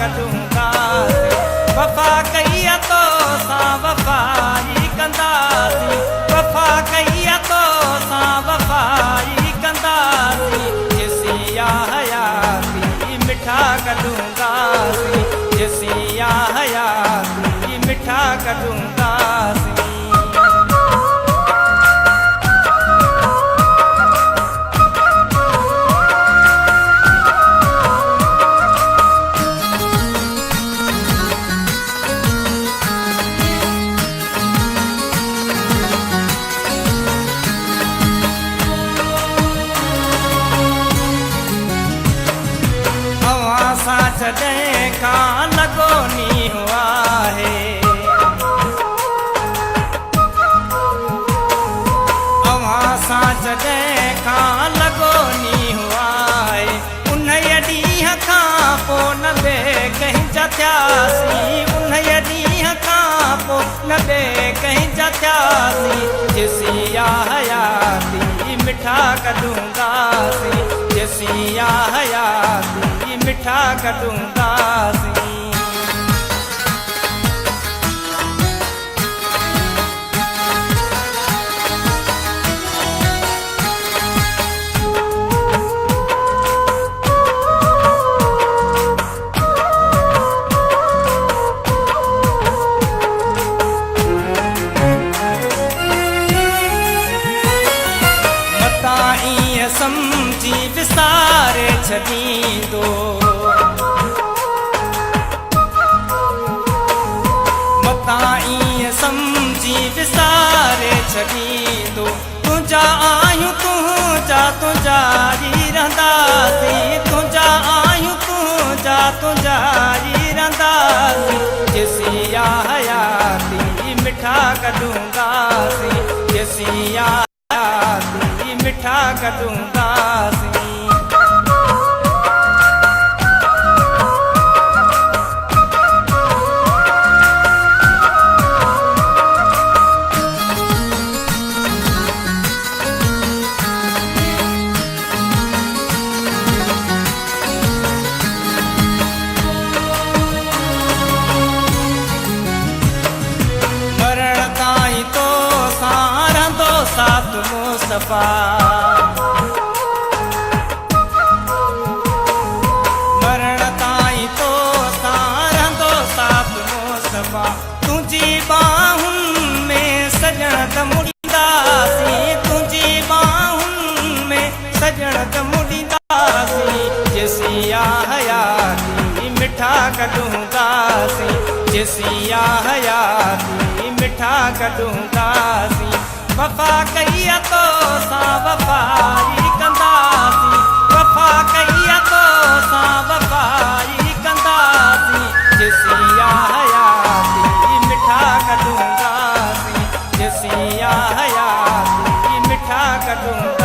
कढूंदासीं वफ़ा कई तो सां वफ़ाई कंदासीं वफ़ा कई तो सां वफ़ाई कंदासीं जेसिया हयाती मिठा कढूंदासीं जेसिया हयाती मिठा कढूंदासीं जॾहिं खां लॻो नींहुं आहे अव्हां सां जॾहिं खां लॻो नींहुं आहे उन ॾींहं खां पोइ न ॿिए कंहिंजा थियासीं उन ॾींहं खां पोइ न ॿिए कंहिंजा थियासीं जेसिया हयाती मिठा कढूंदासीं जेसिया हयाती मिठा कढूंदासीं मतां ईअं सम्झी विसारे छॾींदो समझी विसारे छॾींदो तुंहिंजा आहियूं तुंहिंजा ई रहंदासीं तुंहिंजा आहियूं तुंहिंजा ई रहंदासीं जेसिया हयाती मिठा कढूंदासीं जेसिया हयाती मिठा कढूंदासीं साथ मुस्तफा मरण ताईं तो सारंदो साथ मुस्तफा तुंहिंजी बाहुनि में सजण त मुड़ींदासीं तुंहिंजी बाहुनि में सजण त मुड़ींदासीं जेसिया हयाती मिठा कढूंदासीं जेसिया हयाती मिठा कढूंदासीं वफ़ा कई तो सां वफ़ाई कंदासीं वफ़ा कई तो सां वफ़ाई कंदासीं जेसिया हयाती मिठा कढूंदासीं जेसिया हयाती मिठा कढूंदासीं